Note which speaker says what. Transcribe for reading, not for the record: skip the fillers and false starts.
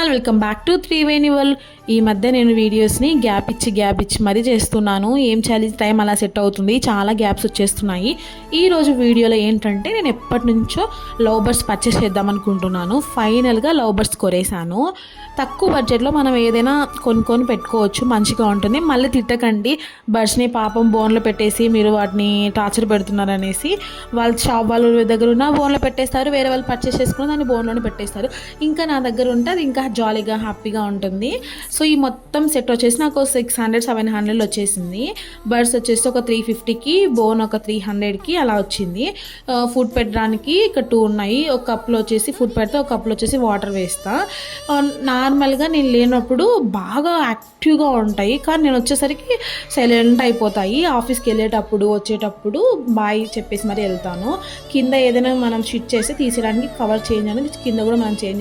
Speaker 1: All, welcome back to Triveni world. ఈ మధ్య నేను వీడియోస్ని గ్యాప్ ఇచ్చి మరీ చేస్తున్నాను. ఏం చేయాలి, టైం అలా సెట్ అవుతుంది, చాలా గ్యాప్స్ వచ్చేస్తున్నాయి. ఈరోజు వీడియోలో ఏంటంటే నేను ఎప్పటి నుంచో లవ్ బర్డ్స్ పర్చేస్ చేద్దాం అనుకుంటున్నాను. ఫైనల్గా లవ్ బర్డ్స్ కొనేసాను. తక్కువ బడ్జెట్లో మనం ఏదైనా కొనుక్కొని పెట్టుకోవచ్చు, మంచిగా ఉంటుంది. మళ్ళీ తిట్టకండి, బర్డ్స్ని పాపం బోన్లో పెట్టేసి మీరు వాటిని టార్చర్ పెడుతున్నారు అనేసి. వాళ్ళ షాప్ వాళ్ళ దగ్గర ఉన్న బోన్లో పెట్టేస్తారు, వేరే వాళ్ళు పర్చేస్ చేసుకుని దాన్ని బోన్లోనే పెట్టేస్తారు. ఇంకా నా దగ్గర ఉంటే అది ఇంకా జాలీగా హ్యాపీగా ఉంటుంది. సో ఈ మొత్తం సెట్ వచ్చేసి నాకు 600-700 వచ్చేసింది. బర్డ్స్ వచ్చేసి ఒక 350కి, బోన్ ఒక 300కి అలా వచ్చింది. ఫుడ్ పెట్టడానికి ఇక్కడ 2 ఉన్నాయి. ఒక కప్లో వచ్చేసి ఫుడ్ పెడితే, ఒక కప్లో వచ్చేసి వాటర్ వేస్తా. నార్మల్గా నేను లేనప్పుడు బాగా యాక్టివ్గా ఉంటాయి, కానీ నేను వచ్చేసరికి సైలెంట్ అయిపోతాయి. ఆఫీస్కి వెళ్ళేటప్పుడు వచ్చేటప్పుడు బాయ్ చెప్పేసి మరి వెళ్తాను. కింద ఏదైనా మనం షిట్ చేస్తే తీసేయడానికి కవర్ చేంజ్ అనేది కింద కూడా మనం చేంజ్